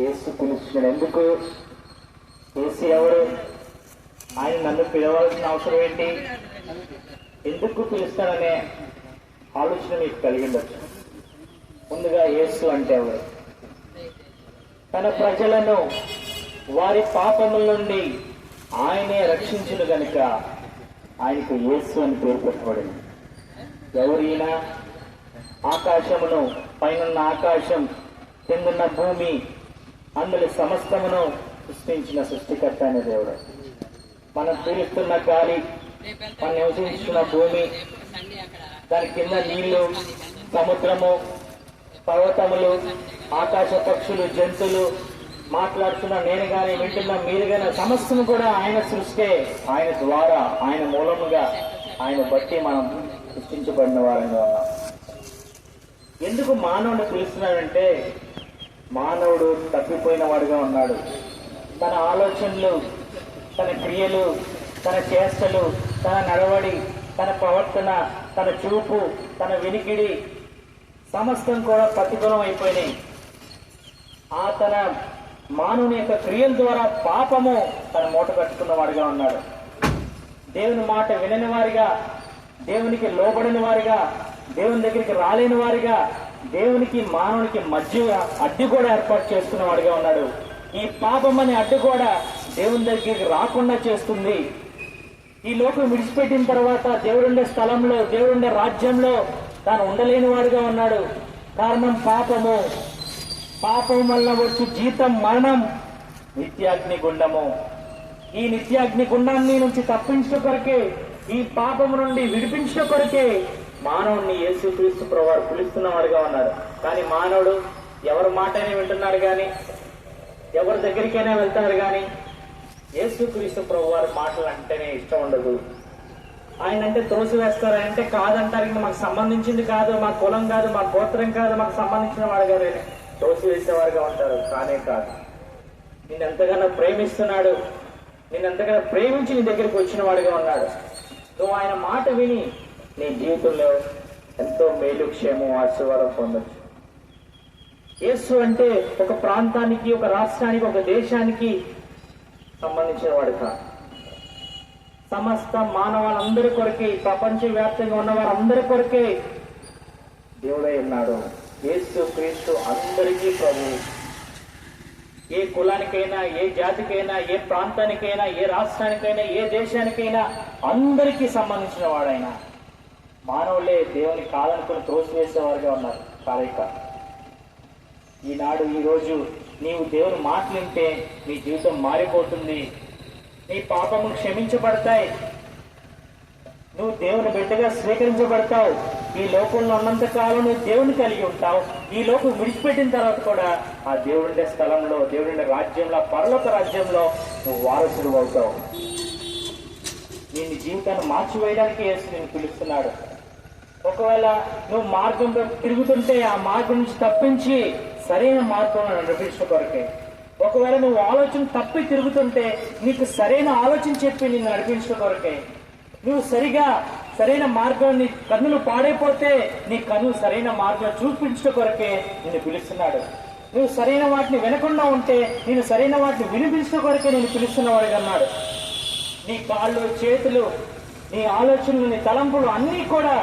యేసు పిలుస్తున్నాడు. ఎందుకు? యేసు ఎవరు? ఆయన నన్ను పిలవాల్సిన అవసరం ఏంటి? ఎందుకు పిలుస్తాననే ఆలోచన మీకు కలిగి ఉండొచ్చు. ముందుగా యేసు అంటే ఎవరు? తన ప్రజలను వారి పాపముల నుండి ఆయనే రక్షించును గనుక ఆయనకు యేసు అని పేరు పెట్టబడింది. ఎవరైనా ఆకాశమును, పైనున్న ఆకాశం, కిందున్న భూమి, అందులో సమస్తమును సృష్టించిన సృష్టికర్త అనే దేవుడు. మనం పీలుస్తున్న గాలి, మనం నివసించుకున్న భూమి, దాని కింద నీళ్లు, సముద్రము, పర్వతములు, ఆకాశ పక్షులు, జంతువులు, మాట్లాడుతున్న నేను గాని, వింటున్న మీరు గాని, సమస్తము కూడా ఆయన సృష్టే. ఆయన ద్వారా, ఆయన మూలముగా, ఆయన బట్టి మనం సృష్టించబడిన వారంగా ఉన్నాం. ఎందుకు మానవుడు పిలుస్తున్నాడంటే, మానవుడు తప్పిపోయిన వాడుగా ఉన్నాడు. తన ఆలోచనలు, తన క్రియలు, తన చేష్టలు, తన నడవడి, తన ప్రవర్తన, తన చూపు, తన వినికిడి సమస్తం కూడా ప్రతికూలం అయిపోయినాయి. తన మానవుని యొక్క క్రియల ద్వారా పాపము తన మూట కట్టుకున్న వాడిగా ఉన్నాడు. దేవుని మాట వినని వారిగా, దేవునికి లోబడిన వారిగా, దేవుని దగ్గరికి రాలేని వారిగా, దేవునికి మానవునికి మధ్య అడ్డు కూడా ఏర్పాటు చేసుకున్న వాడిగా ఉన్నాడు. ఈ పాపం అనే అడ్డు కూడా దేవుని దగ్గరికి రాకుండా చేస్తుంది. ఈ లోకం విడిచిపెట్టిన తర్వాత దేవుడుండే స్థలంలో, దేవుడుండే రాజ్యంలో తాను ఉండలేని వాడిగా ఉన్నాడు. కారణం పాపము. పాపం వల్ల వచ్చి జీతం మరణం, నిత్యాగ్ని గుండము. ఈ నిత్యాగ్ని గుండాన్ని నుంచి తప్పించడం కొరకే, ఈ పాపము నుండి విడిపించడం కొరకే మానవుడిని యేసుక్రీస్తు ప్రభువారు పిలుస్తున్న వాడిగా ఉన్నాడు. కానీ మానవుడు ఎవరి మాటనే వింటున్నాడు కానీ, ఎవరి దగ్గరికైనా వెళ్తారు కానీ యేసుక్రీస్తు ప్రభువారి మాటలు అంటేనే ఇష్టం ఉండదు. ఆయన అంటే త్రోసి వేస్తారు. అంటే కాదంటారు, ఇంకా మాకు సంబంధించింది కాదు, మా కులం కాదు, మా గోత్రం కాదు, మాకు సంబంధించిన వాడు కాదు, త్రోసి వేసేవారుగా ఉంటారు. కానే కాదు. నిన్నెంతగానో ప్రేమిస్తున్నాడు, నిన్నెంతగానో ప్రేమించి నీ దగ్గరికి వచ్చిన వాడిగా ఉన్నాడు. నువ్వు ఆయన మాట విని నీ జీవితంలో ఎంతో మేలు, క్షేమం, ఆశీర్వాదం పొందొచ్చు. యేసు అంటే ఒక ప్రాంతానికి, ఒక రాష్ట్రానికి, ఒక దేశానికి సంబంధించిన వాడు కాదు. సమస్త మానవాళ్ళందరి కొరకే, ప్రపంచవ్యాప్తంగా ఉన్న వారందరి కొరకే దేవుడై ఉన్నాడు. యేసు క్రీస్తు అందరికీ ప్రభు. ఏ కులానికైనా, ఏ జాతికైనా, ఏ ప్రాంతానికైనా, ఏ రాష్ట్రానికైనా, ఏ దేశానికైనా అందరికీ సంబంధించిన వాడైనా. మానవులే దేవుని కాదనుకుని త్రోసివేసేవారుగా ఉన్నారు. కాలేక ఈనాడు, ఈరోజు నీవు దేవుని మాటలుంటే నీ జీవితం మారిపోతుంది. నీ పాపములు క్షమించబడతాయి. నువ్వు దేవుని బిడ్డగా స్వీకరించబడతావు. ఈ లోకంలో ఉన్నంత కాలం నువ్వు దేవుని కలిగి ఉంటావు. ఈ లోకం విడిచిపెట్టిన తర్వాత కూడా ఆ దేవుడుండే స్థలంలో, దేవుడుండే రాజ్యంలో, పరలోక రాజ్యంలో నువ్వు వారసుడు అవుతావు. నీ జీవితాన్ని మార్చివేయడానికి యేసు నేను పిలుస్తున్నాడు. ఒకవేళ నువ్వు మార్గంలో తిరుగుతుంటే ఆ మార్గం నుంచి తప్పించి సరైన మార్గంలో నడిపించడం కొరకే. ఒకవేళ నువ్వు ఆలోచన తప్పి తిరుగుతుంటే నీకు సరైన ఆలోచన చెప్పి నిన్ను నడిపించడం కొరకే. నువ్వు సరైన మార్గాన్ని, కన్నులు పాడైపోతే నీ కన్ను సరైన మార్గం చూపించడం కొరకే నిన్ను పిలుస్తున్నాడు. నువ్వు సరైన వాటిని వినకుండా ఉంటే నేను సరైన వాటిని వినిపించడం కొరకే నేను పిలుస్తున్నవాడిగా అన్నాడు. నీ కాళ్ళు, చేతులు, నీ ఆలోచనలు, నీ తలంపులు అన్నీ కూడా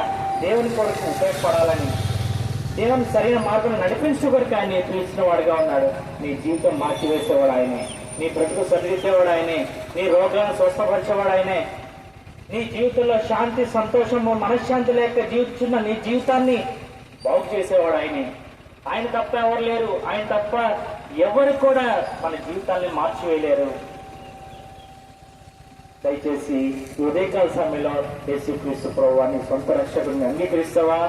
దేవుని కొరకు ఉపయోగపడాలని, దేవుని సరైన మార్గం నడిపించడం కొరకు ఆయన పిలిచిన వాడుగా ఉన్నాడు. నీ జీవితం మార్చివేసేవాడు ఆయనే, నీ బ్రతుకు సరిదిద్దేవాడు ఆయనే, నీ రోగాలను స్వస్థపరిచేవాడు ఆయనే, నీ జీవితంలో శాంతి, సంతోషము, మనశ్శాంతి లేక జీవిస్తున్న నీ జీవితాన్ని బాగు చేసేవాడు ఆయనే. ఆయన తప్ప ఎవరు లేరు. ఆయన తప్ప ఎవరు కూడా మన జీవితాన్ని మార్చివేయలేరు. దయచేసి ఉదయకాల సమయంలో యేసుక్రీస్తు ప్రభువాన్ని సొంత రక్షకుడిని అంగీకరిస్తావా?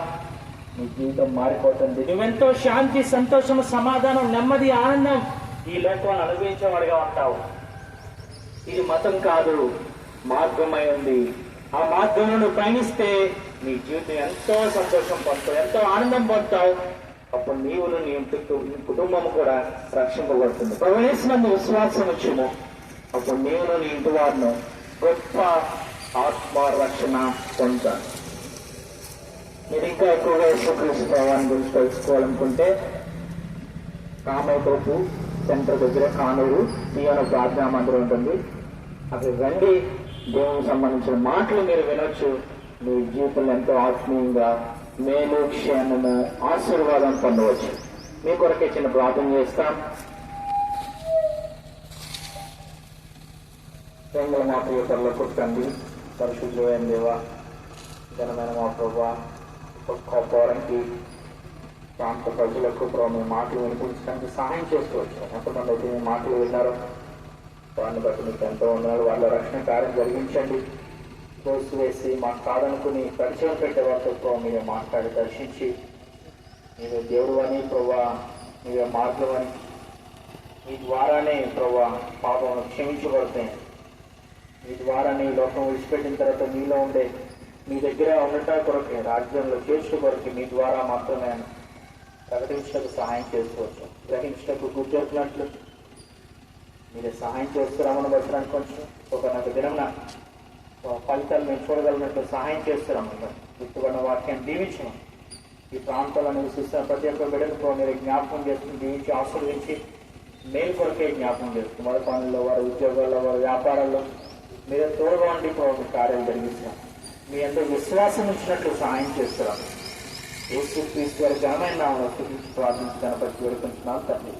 నీ జీవితం మారిపోతుంది. నువ్వెంతో శాంతి, సంతోషము, సమాధానం, నెమ్మది, ఆనందం ఈ లోకాన్ని అనుభవించేవాడిగా ఉంటావు. ఇది మతం కాదు, మార్గమై ఉంది. ఆ మార్గంలో నువ్వు పయనిస్తే నీ జీవితం ఎంతో సంతోషం పొందుతావు, ఎంతో ఆనందం పొందుతావు. అప్పుడు నీవును, నీ కుటుంబం కూడా రక్షింపబడుతుంది. ప్రవేశినందు విశ్వాసం వచ్చుము. అప్పుడు నీవును, నీ ఇంటి వారిను గొప్ప ఆత్మ రక్షణ పొందుతాను. మీరు ఇంకా ఎక్కువగా యేసుక్రీస్తు ప్రభువాన్ని గురించి తెలుసుకోవాలనుకుంటే కామోటోపు సెంటర్ దగ్గర కానూరు తీయన ప్రార్థనా మందిరం ఉంటుంది. అక్కడ రండి, దేవునికి సంబంధించిన మాటలు మీరు వినొచ్చు. మీ జీవితంలో ఎంతో ఆత్మీయంగా మేలు, క్షేమము, ఆశీర్వాదం పొందవచ్చు. మీ కొరకే చిన్న ప్రార్థన చేస్తాం. ప్రేమల మా ప్రియతల్లో పుట్టండి, పరిశుద్ధమైన దేవా, ఘనమైన మా ప్రభా, కోపవరంకి ప్రాంత ప్రజలకు మీ మాటలు వినిపించడానికి సహాయం చేస్తూ వచ్చాం. ఎంతమంది అయితే మీ మాటలు విన్నారో వారిని బట్టి మీకు ఎంతో ఉన్నారు. వాళ్ళ రక్షణ కార్యం జరిగించండి. కోర్సు వేసి మాకు కాదనుకుని పరిచయం పెట్టే వారితో మీరే మాట్లాడి దర్శించి, మీరే దేవుడు అని ప్రభా, మీరే మార్గం అని, మీ ద్వారానే ప్రభా పాపం క్షమించబడతాయి. మీ ద్వారానే ఈ లోకం విడిచిపెట్టిన తర్వాత మీలో ఉండే, మీ దగ్గర ఉండటం కొరకే, రాజ్యంలో చేర్చు కొరకే మీ ద్వారా మాత్రమే ప్రకటించడానికి సహాయం చేసుకోవచ్చు. గ్రహించటకు గుర్తొచ్చినట్లు మీరే సహాయం చేస్తున్నామని బట్టి కొంచెం ఒక దినం ఫలితాలు మేము చూడగలిగినట్లు సహాయం చేస్తున్నాము. గుర్తుపడిన వాక్యాన్ని దీవించడం, ఈ ప్రాంతాల్లో నివసిస్తున్న ప్రతి ఒక్క బిడ్డను మీరు జ్ఞాపకం చేసుకుని దీవించి ఆశీర్వదించి మేలు కొరకే జ్ఞాపకం చేస్తుంది. వారి పనుల్లో, వారి ఉద్యోగాల్లో, వారి వ్యాపారాల్లో మీరే తోడుగా ఉండి మీ కార్యాలు జరిగిస్తున్నాం. మీ అందరూ విశ్వాసం ఇచ్చినట్లు సహాయం చేస్తున్నాము. యేసు క్రీస్తు గారి ఘనమైన నామములో స్తుతించి ప్రార్థించి గణపతి వేడుకుంటున్నాం తండ్రి.